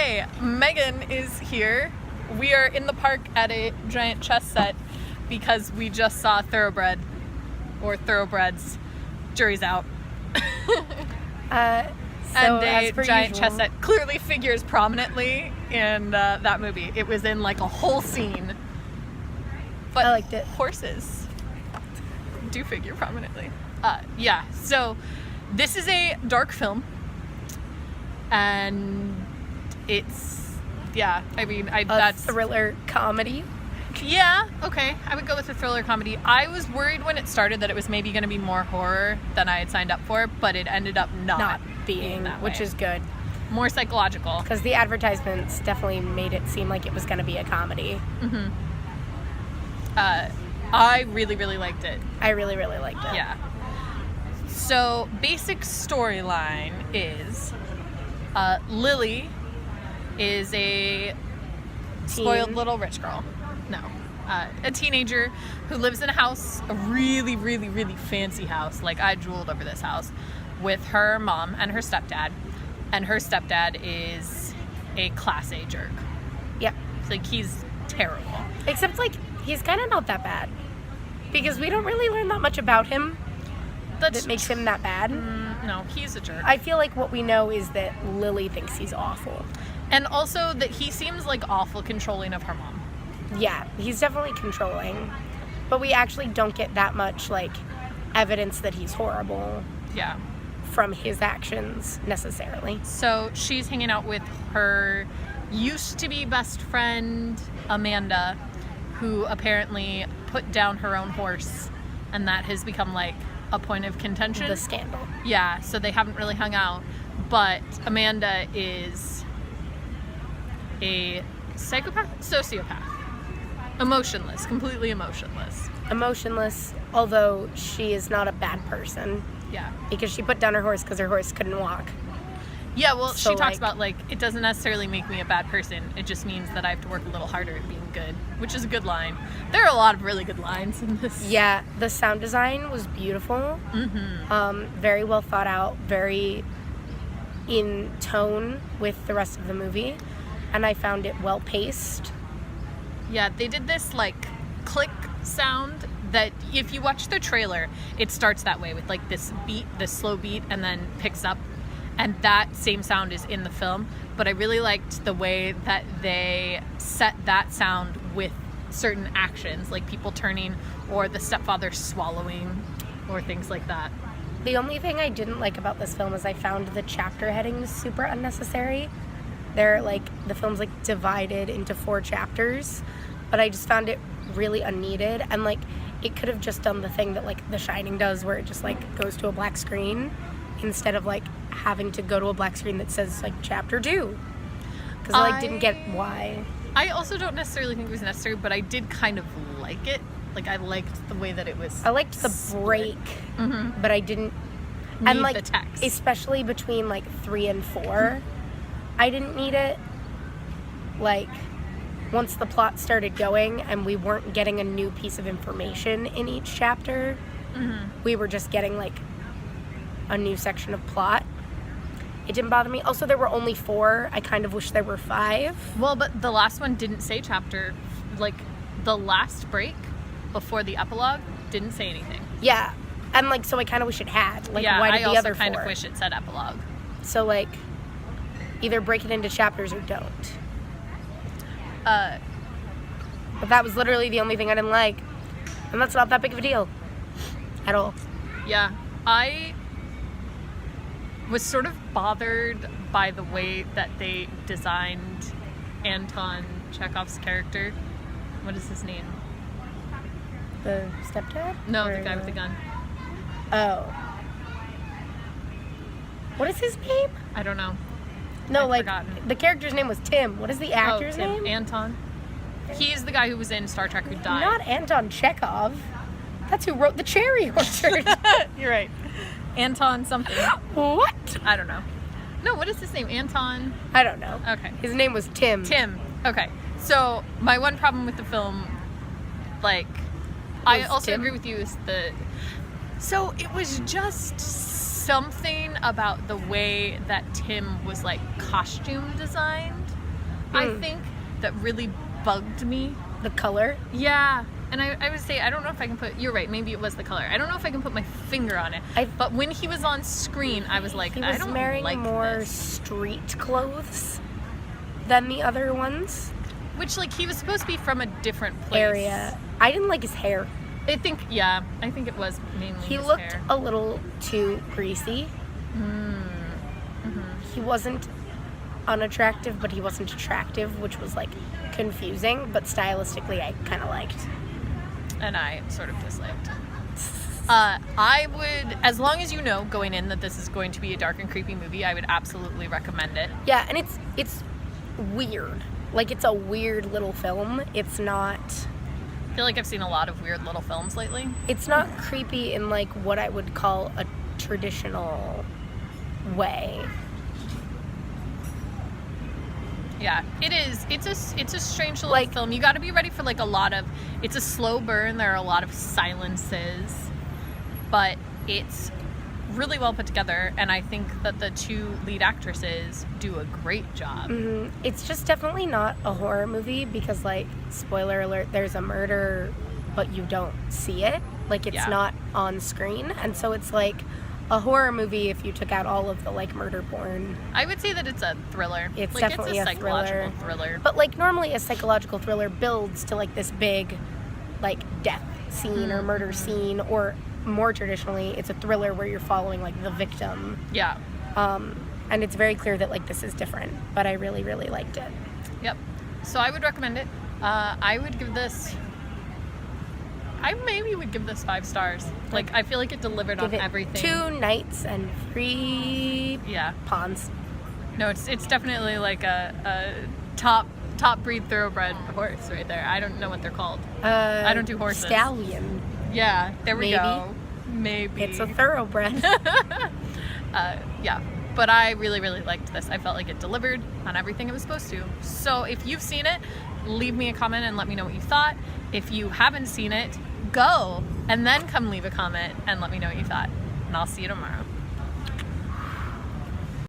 Okay, Megan is here. We are in the park at a giant chess set because we just saw Thoroughbred or Thoroughbreds. Jury's out. And a giant chess set clearly figures prominently in that movie. It was in like a whole scene. But I liked it. Horses do figure prominently. Yeah, so this is a dark film. And it's, yeah, I mean, that's thriller comedy. Yeah, okay. I would go with a thriller comedy. I was worried when it started that it was maybe going to be more horror than I had signed up for, but it ended up not being that way. Which is good. More psychological. Because the advertisements definitely made it seem like it was going to be a comedy. Mm-hmm. I really, really liked it. I really, really liked it. Yeah. So, basic storyline is Lily is a spoiled little rich girl. No. A teenager who lives in a house, a really, really, really fancy house. Like, I drooled over this house with her mom and her stepdad. And her stepdad is a class A jerk. Yeah. It's like, he's terrible. Except, like, he's kind of not that bad. Because we don't really learn that much about him that makes him that bad. No, he's a jerk. I feel like what we know is that Lily thinks he's awful. And also that he seems like awful controlling of her mom. Yeah, he's definitely controlling. But we actually don't get that much, like, evidence that he's horrible. Yeah. From his actions, necessarily. So she's hanging out with her used-to-be best friend, Amanda, who apparently put down her own horse. And that has become, like, a point of contention. The scandal. Yeah, so they haven't really hung out. But Amanda is a sociopath. Emotionless, completely emotionless. Emotionless, although she is not a bad person. Yeah. Because she put down her horse because her horse couldn't walk. Yeah, well, So, she talks like, about, like, it doesn't necessarily make me a bad person. It just means that I have to work a little harder at being good, which is a good line. There are a lot of really good lines in this. Yeah, the sound design was beautiful. Mm-hmm. Very well thought out, very in tone with the rest of the movie. And I found it well paced. Yeah, they did this, like, click sound that if you watch the trailer, it starts that way with, like, this beat, this slow beat, and then picks up. And that same sound is in the film. But I really liked the way that they set that sound with certain actions, like people turning or the stepfather swallowing or things like that. The only thing I didn't like about this film is I found the chapter headings super unnecessary. They're, like, the film's, like, divided into 4 chapters. But I just found it really unneeded. And, like, it could have just done the thing that, like, The Shining does where it just, like, goes to a black screen instead of, like, having to go to a black screen that says, like, chapter 2. Because I, like, didn't get why. I also don't necessarily think it was necessary, but I did kind of like it. Like, I liked the way that it was I liked the break, but I didn't need like the text. Especially between, like, 3 and 4. I didn't need it. Like, once the plot started going and we weren't getting a new piece of information in each chapter, we were just getting, like, a new section of plot. It didn't bother me. Also, there were only 4. I kind of wish there were 5. Well, but the last one didn't say chapter. Like, the last break before the epilogue didn't say anything. Yeah. And, like, so I kind of wish it had. Like, yeah, why did I the other also kind 4? of wish it said epilogue. So, like, either break it into chapters or don't. But that was literally the only thing I didn't like. And that's not that big of a deal. At all. Yeah. I was sort of bothered by the way that they designed Anton Chekhov's character. What is his name? The stepdad? No, Or the guy with the gun. Oh. What is his name? I don't know. No, I've like, forgotten. the character's name was Tim. What is the actor's Tim. name? Anton. He's the guy who was in Star Trek who died. Not Anton Chekhov. That's who wrote The Cherry Orchard. You're right. Anton something. What? I don't know. No, what is his name? Anton? I don't know. Okay. His name was Tim. Tim. Okay. So, my one problem with the film, I also Tim? agree with you, is so it was just something about the way that Tim was like costume designed, I think, that really bugged me. The color? Yeah. And I would say, I don't know if I can you're right, maybe it was the color. I don't know if I can put my finger on it. But when he was on screen, I was like, I don't wearing like more this. street clothes than the other ones. Which, like, he was supposed to be from a different place. Area. I didn't like his hair. I think it was mainly He his looked hair. a little too greasy. He wasn't unattractive, but he wasn't attractive, which was, like, confusing. But stylistically, I kind of liked. And I sort of disliked. I would, as long as you know going in that this is going to be a dark and creepy movie, I would absolutely recommend it. Yeah, and it's weird. Like, it's a weird little film. It's not... I feel like I've seen a lot of weird little films lately. It's not creepy in, like, what I would call a traditional way. Yeah, it is. It's a strange little film. You got to be ready for like a lot of. It's a slow burn. There are a lot of silences, but it's really well put together. And I think that the two lead actresses do a great job. It's just definitely not a horror movie because, like, spoiler alert, there's a murder, but you don't see it. Like, it's not on screen, and so it's like a horror movie if you took out all of the, like, murder porn. I would say that it's a thriller. It's like, definitely it's a thriller. psychological thriller. But, like, normally a psychological thriller builds to, like, this big, like, death scene or murder scene, or more traditionally, it's a thriller where you're following, like, the victim. Yeah. And it's very clear that, like, this is different, but I really, really liked it. Yep. So I would recommend it. I would give this... I maybe would give this 5 stars. Like, I feel like it delivered on everything. 2 nights and 3 ponds. No, it's definitely like a top breed thoroughbred horse right there. I don't know what they're called. I don't do horses. Stallion. Yeah, there we go. Maybe. It's a thoroughbred. Yeah. But I really, really liked this. I felt like it delivered on everything it was supposed to. So if you've seen it, leave me a comment and let me know what you thought. If you haven't seen it, go and then come leave a comment and let me know what you thought. And I'll see you tomorrow.